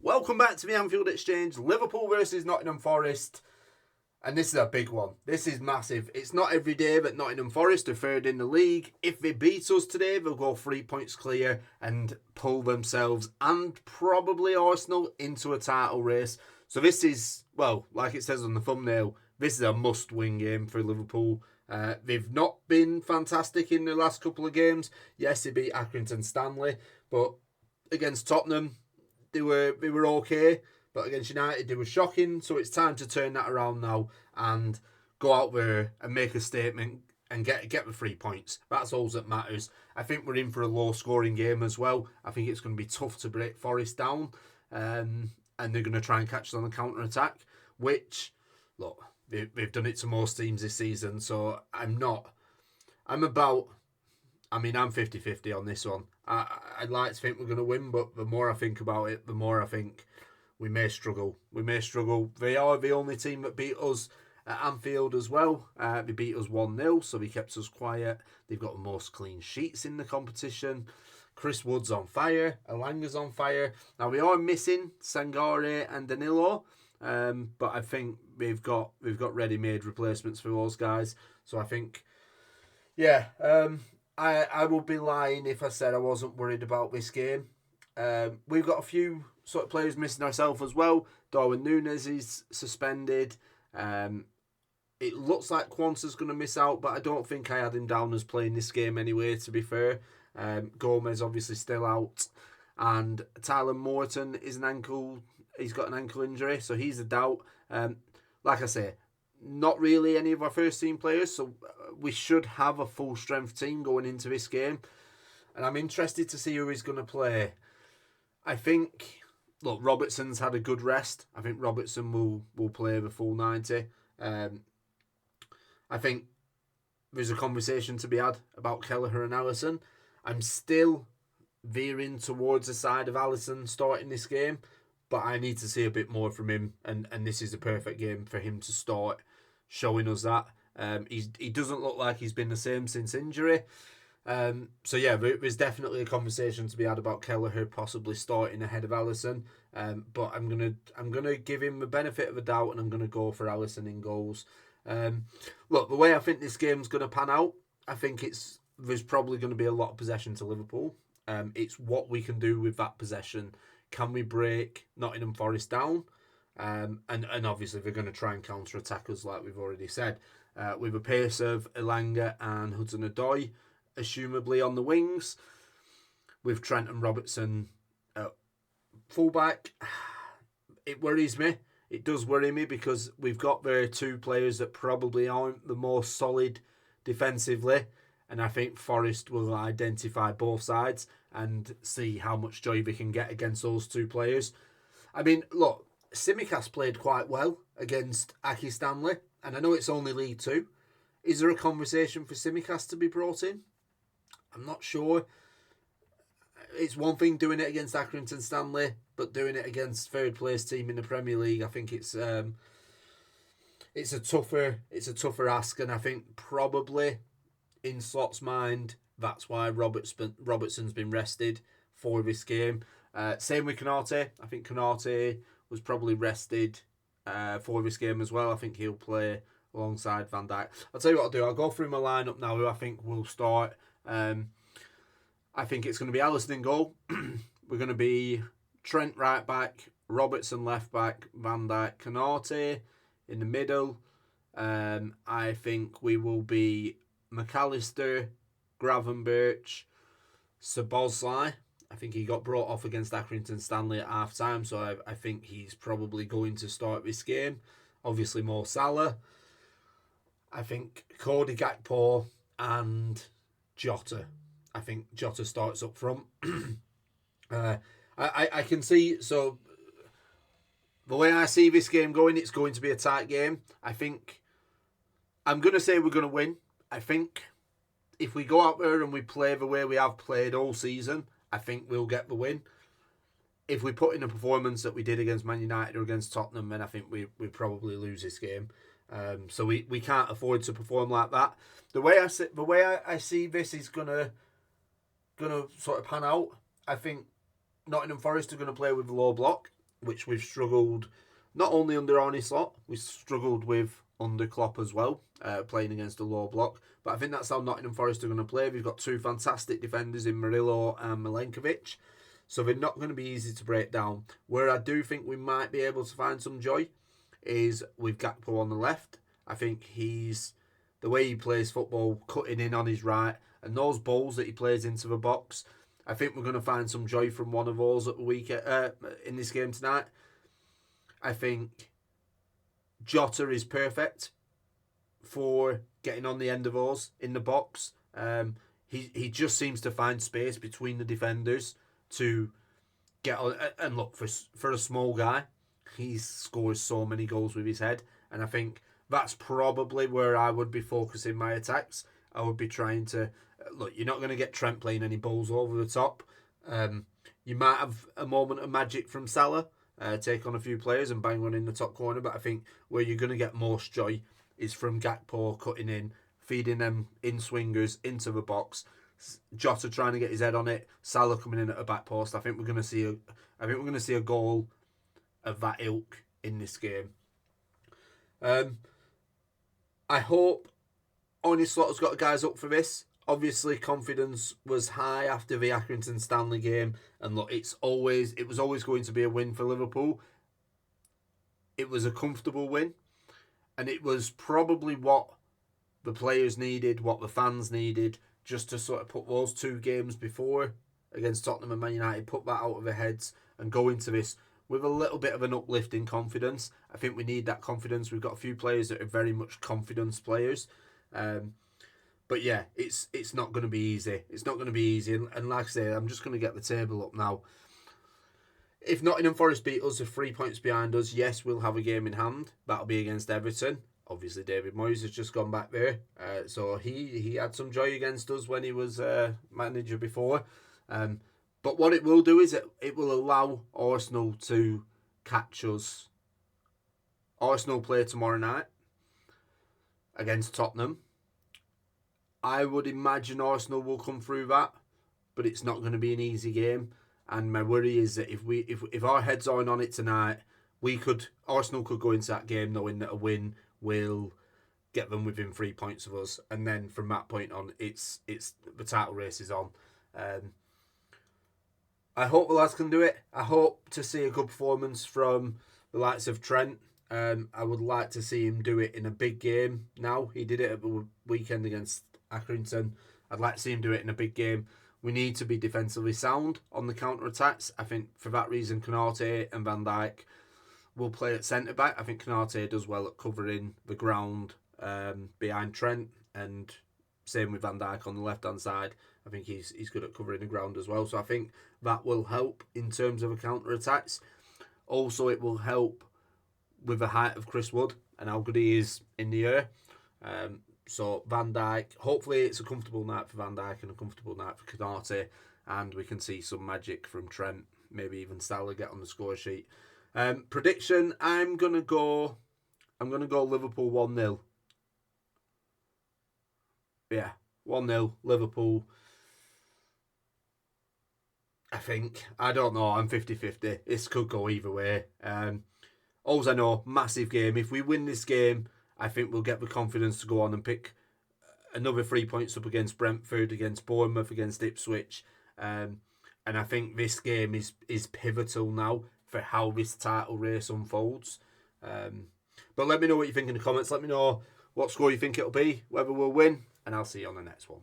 Welcome back to the Anfield Exchange. Liverpool versus Nottingham Forest. And this is a big one. This is massive. It's not every day that Nottingham Forest are third in the league. If they beat us today, they'll go 3 points clear and pull themselves and probably Arsenal into a title race. So this is, well, like it says on the thumbnail, this is a must-win game for Liverpool. They've not been fantastic in the last couple of games. Yes, they beat Accrington Stanley, but against Tottenham, they were okay. But against United, they were shocking. So it's time to turn that around now and go out there and make a statement and get the 3 points. That's all that matters. I think we're in for a low-scoring game as well. I think it's going to be tough to break Forest down. And they're going to try and catch us on the counter-attack, which, look, they've done it to most teams this season. So I'm 50-50 on this one. I'd like to think we're going to win, but the more I think about it, the more I think we may struggle. They are the only team that beat us at Anfield as well. They beat us 1-0, so they kept us quiet. They've got the most clean sheets in the competition. Chris Wood's on fire. Elanga's on fire. Now, we are missing Sangare and Danilo, but I think we've got ready-made replacements for those guys. So I think, I would be lying if I said I wasn't worried about this game. We've got a few sort of players missing ourselves as well. Darwin Núñez is suspended. It looks like Quansah's going to miss out, but I don't think I had him down as playing this game anyway, to be fair. Gomez obviously still out. And Tyler Morton is he's got an ankle injury, so he's a doubt. Like I say, not really any of our first team players, so we should have a full strength team going into this game. And I'm interested to see who he's going to play. I think, look, Robertson's had a good rest. I think Robertson will play the full 90. I think there's a conversation to be had about Kelleher and Alisson. I'm still veering towards the side of Alisson starting this game, but I need to see a bit more from him, and this is a perfect game for him to start showing us that. He doesn't look like he's been the same since injury. There's definitely a conversation to be had about Kelleher possibly starting ahead of Alisson. But I'm gonna give him the benefit of the doubt, and I'm gonna go for Alisson in goals. Look, the way I think this game's gonna pan out, I think there's probably going to be a lot of possession to Liverpool. It's what we can do with that possession. Can we break Nottingham Forest down? And obviously they're going to try and counter-attack us, like we've already said. With a pace of Elanga and Hudson-Odoi, assumably on the wings. With Trent and Robertson at fullback. It worries me. It does worry me because we've got there two players that probably aren't the most solid defensively. And I think Forest will identify both sides and see how much joy they can get against those two players. I mean, look, Tsimikas played quite well against Aki Stanley, and I know it's only League Two. Is there a conversation for Tsimikas to be brought in? I'm not sure. It's one thing doing it against Accrington Stanley, but doing it against third place team in the Premier League, I think it's a tougher ask, and I think probably in Slot's mind, that's why Robertson's been rested for this game. Same with Konate. I think Konate was probably rested for this game as well. I think he'll play alongside Van Dijk. I'll tell you what I'll do. I'll go through my lineup now, who I think will start. I think it's going to be Alisson in goal. We're going to be Trent right back, Robertson left back, Van Dijk, Konate in the middle. I think we will be McAllister, Gravenberch, Szoboszlai. I think he got brought off against Accrington Stanley at half time, so I think he's probably going to start this game. Obviously, Mo Salah. I think Cody Gakpo and Jota. I think Jota starts up front. I can see, so the way I see this game going, it's going to be a tight game. I think I'm going to say we're going to win. I think if we go out there and we play the way we have played all season, I think we'll get the win. If we put in a performance that we did against Man United or against Tottenham, then I think we probably lose this game. So we can't afford to perform like that. The way I see this is gonna sort of pan out. I think Nottingham Forest are going to play with a low block. which we've struggled not only under Arne Slot, we struggled with under Klopp as well, playing against a low block. But I think that's how Nottingham Forest are going to play. We've got two fantastic defenders in Murillo and Milenkovic, so they're not going to be easy to break down. Where I do think we might be able to find some joy is with Gakpo on the left. I think the way he plays football, cutting in on his right, and those balls that he plays into the box. I think we're going to find some joy from one of those at the weekend in this game tonight. I think Jota is perfect for getting on the end of those in the box. He just seems to find space between the defenders to get on. And look, for a small guy, he scores so many goals with his head. And I think that's probably where I would be focusing my attacks. I would be trying to... Look, you're not going to get Trent playing any balls over the top. You might have a moment of magic from Salah, take on a few players and bang one in the top corner. But I think where you're going to get most joy is from Gakpo cutting in, feeding them in swingers into the box. Jota trying to get his head on it. Salah coming in at a back post. I think we're going to see a goal of that ilk in this game. I hope Arne Slot has got guys up for this. Obviously, confidence was high after the Accrington Stanley game, and look, it was always going to be a win for Liverpool. It was a comfortable win, and it was probably what the players needed, what the fans needed, just to sort of put those two games before against Tottenham and Man United, put that out of their heads and go into this with a little bit of an uplift in confidence. I think we need that confidence. We've got a few players that are very much confidence players. But yeah, it's not going to be easy. It's not going to be easy. And like I say, I'm just going to get the table up now. If Nottingham Forest beat us, are 3 points behind us, yes, we'll have a game in hand. That'll be against Everton. Obviously, David Moyes has just gone back there. So he had some joy against us when he was manager before. But what it will do is it will allow Arsenal to catch us. Arsenal play tomorrow night against Tottenham. I would imagine Arsenal will come through that, but it's not going to be an easy game. And my worry is that if our heads aren't on it tonight, Arsenal could go into that game knowing that a win will get them within 3 points of us, and then from that point on, it's the title race is on. I hope the lads can do it. I hope to see a good performance from the likes of Trent. I would like to see him do it in a big game now. He did it at the weekend against Accrington. I'd like to see him do it in a big game. We need to be defensively sound on the counter-attacks. I think for that reason, Konate and Van Dijk will play at centre-back. I think Konate does well at covering the ground behind Trent, and same with Van Dijk on the left-hand side. I think he's good at covering the ground as well. So I think that will help in terms of a counter-attacks. Also, it will help with the height of Chris Wood and how good he is in the air. So Van Dijk, hopefully it's a comfortable night for Van Dijk and a comfortable night for Konate, and we can see some magic from Trent, maybe even Salah get on the score sheet. Prediction, I'm gonna go Liverpool 1-0. Yeah, 1-0 Liverpool. I think. I don't know. I'm 50-50. This could go either way. All I know, massive game. If we win this game, I think we'll get the confidence to go on and pick another 3 points up against Brentford, against Bournemouth, against Ipswich. And I think this game is pivotal now for how this title race unfolds. But let me know what you think in the comments. Let me know what score you think it'll be, whether we'll win, and I'll see you on the next one.